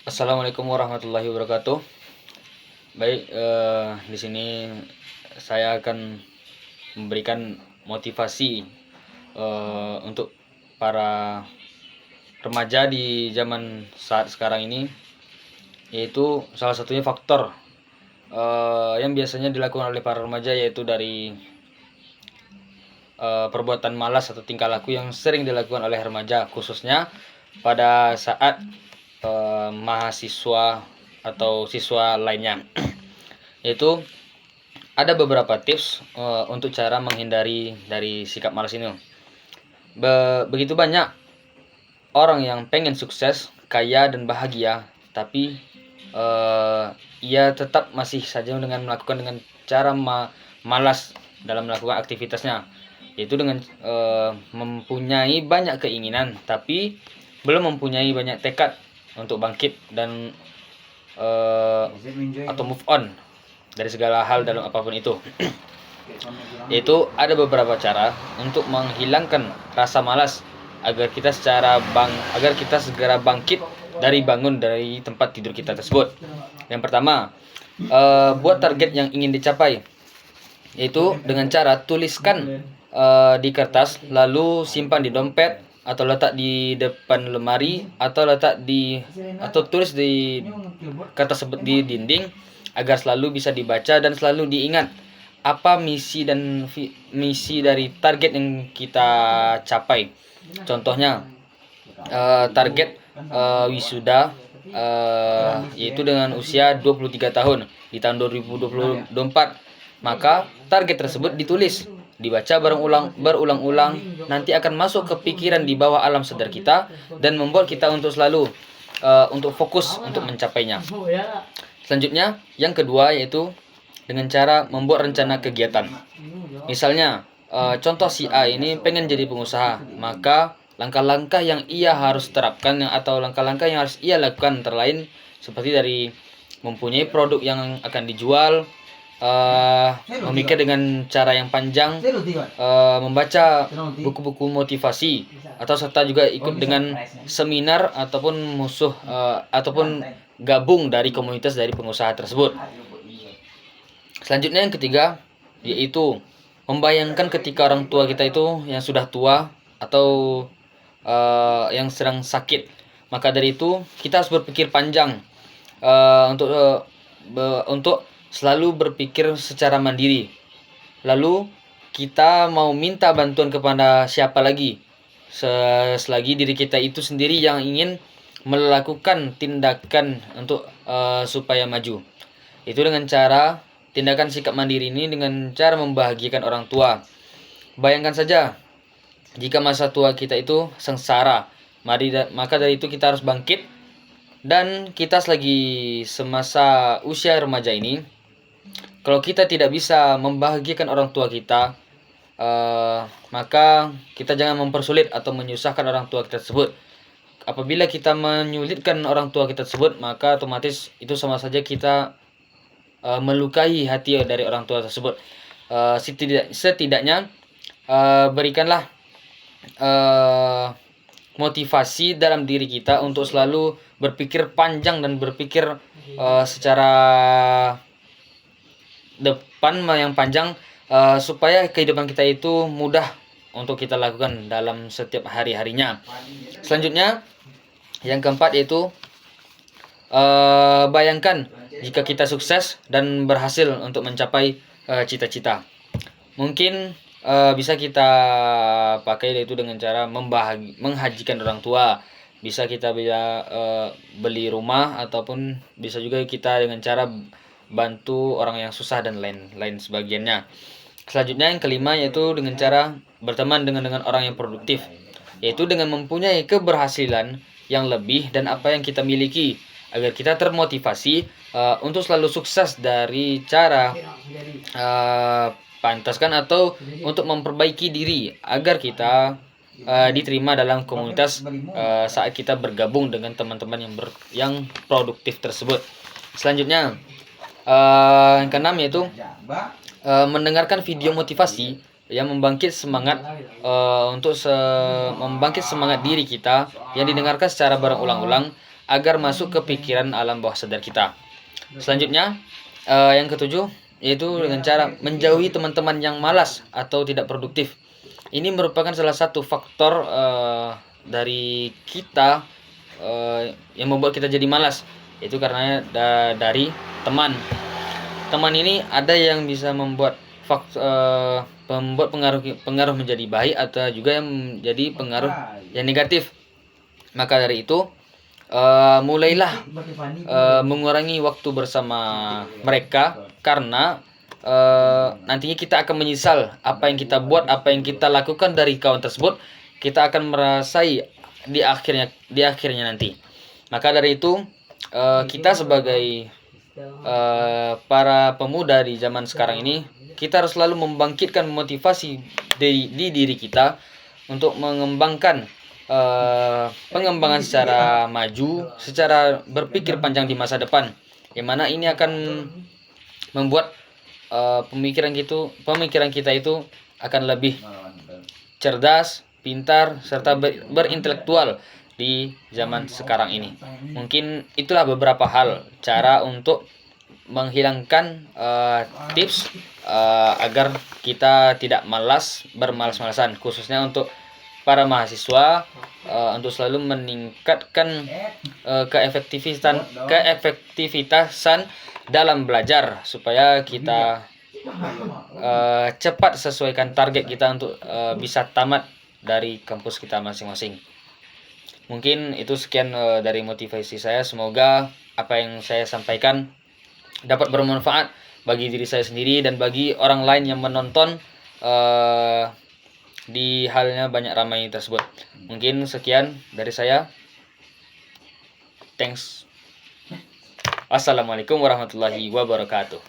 Assalamualaikum warahmatullahi wabarakatuh. Baik, di sini saya akan memberikan motivasi untuk para remaja di zaman saat sekarang ini, yaitu salah satunya faktor yang biasanya dilakukan oleh para remaja, yaitu dari perbuatan malas atau tingkah laku yang sering dilakukan oleh remaja, khususnya pada saat mahasiswa atau siswa lainnya. Yaitu ada beberapa tips untuk cara menghindari dari sikap malas ini. Begitu banyak orang yang pengen sukses, kaya dan bahagia, tapi ia tetap masih saja melakukan dengan cara malas dalam melakukan aktivitasnya, yaitu dengan mempunyai banyak keinginan tapi belum mempunyai banyak tekad untuk bangkit dan atau move on dari segala hal dalam apapun itu. Yaitu ada beberapa cara untuk menghilangkan rasa malas agar kita segera bangkit bangun dari tempat tidur kita tersebut. Yang pertama, buat target yang ingin dicapai, yaitu dengan cara tuliskan di kertas, lalu simpan di dompet atau letak di depan lemari atau tulis di kertas tersebut di dinding agar selalu bisa dibaca dan selalu diingat apa misi dari target yang kita capai. Contohnya target wisuda, yaitu dengan usia 23 tahun di tahun 2024. Maka target tersebut ditulis, dibaca berulang-ulang, nanti akan masuk ke pikiran di bawah alam sadar kita dan membuat kita untuk selalu untuk fokus untuk mencapainya. Selanjutnya, yang kedua, yaitu dengan cara membuat rencana kegiatan. Misalnya, contoh si A ini pengen jadi pengusaha, maka langkah-langkah yang ia harus terapkan atau langkah-langkah yang harus ia lakukan antara lain seperti dari mempunyai produk yang akan dijual, memikir dengan cara yang panjang, membaca buku-buku motivasi, atau serta juga ikut dengan seminar ataupun gabung dari komunitas dari pengusaha tersebut. Selanjutnya yang ketiga, yaitu membayangkan ketika orang tua kita itu yang sudah tua atau yang sedang sakit. Maka dari itu kita harus berpikir panjang untuk selalu berpikir secara mandiri. Lalu kita mau minta bantuan kepada siapa lagi selagi diri kita itu sendiri yang ingin melakukan tindakan untuk supaya maju. Itu dengan cara tindakan sikap mandiri ini dengan cara membahagiakan orang tua. Bayangkan saja jika masa tua kita itu sengsara, maka dari itu kita harus bangkit, dan kita selagi semasa usia remaja ini, kalau kita tidak bisa membahagiakan orang tua kita, maka kita jangan mempersulit atau menyusahkan orang tua kita tersebut. Apabila kita menyulitkan orang tua kita tersebut, maka otomatis itu sama saja kita melukai hati dari orang tua tersebut. Setidaknya berikanlah motivasi dalam diri kita untuk selalu berpikir panjang dan berpikir secara depan yang panjang, supaya kehidupan kita itu mudah untuk kita lakukan dalam setiap hari-harinya. Selanjutnya, yang keempat, yaitu bayangkan jika kita sukses dan berhasil untuk mencapai cita-cita. Mungkin bisa kita pakai, yaitu dengan cara menghajikan orang tua. Bisa kita beli rumah, ataupun bisa juga kita dengan cara bantu orang yang susah dan lain sebagiannya. Selanjutnya yang kelima, yaitu dengan cara berteman dengan orang yang produktif, yaitu dengan mempunyai keberhasilan yang lebih dan apa yang kita miliki, agar kita termotivasi untuk selalu sukses dari cara pantaskan atau untuk memperbaiki diri agar kita diterima dalam komunitas saat kita bergabung dengan teman-teman yang produktif tersebut. Selanjutnya yang keenam, yaitu mendengarkan video motivasi yang membangkit semangat membangkit semangat diri kita, yang didengarkan secara berulang-ulang agar masuk ke pikiran alam bawah sadar kita. Selanjutnya, yang ketujuh, yaitu dengan cara menjauhi teman-teman yang malas atau tidak produktif. Ini merupakan salah satu faktor dari kita yang membuat kita jadi malas, itu karena dari teman. Teman ini ada yang bisa membuat pengaruh menjadi baik, atau juga yang menjadi pengaruh yang negatif. Maka dari itu, mulailah mengurangi waktu bersama mereka, karena nantinya kita akan menyesal apa yang kita buat, apa yang kita lakukan dari kawan tersebut. Kita akan merasai di akhirnya nanti. Maka dari itu, kita sebagai para pemuda di zaman sekarang ini, kita harus selalu membangkitkan motivasi di diri kita untuk mengembangkan pengembangan secara maju, secara berpikir panjang di masa depan, yang mana ini akan membuat pemikiran kita itu akan lebih cerdas, pintar, serta berintelektual di zaman sekarang ini. Mungkin itulah beberapa hal cara untuk menghilangkan tips agar kita tidak bermalas-malasan, khususnya untuk para mahasiswa, untuk selalu meningkatkan keefektivitasan dalam belajar, supaya kita cepat sesuaikan target kita untuk bisa tamat dari kampus kita masing-masing. Mungkin itu sekian dari motivasi saya. Semoga apa yang saya sampaikan dapat bermanfaat bagi diri saya sendiri dan bagi orang lain yang menonton di halnya banyak ramai tersebut. Mungkin sekian dari saya. Thanks. Wassalamualaikum warahmatullahi wabarakatuh.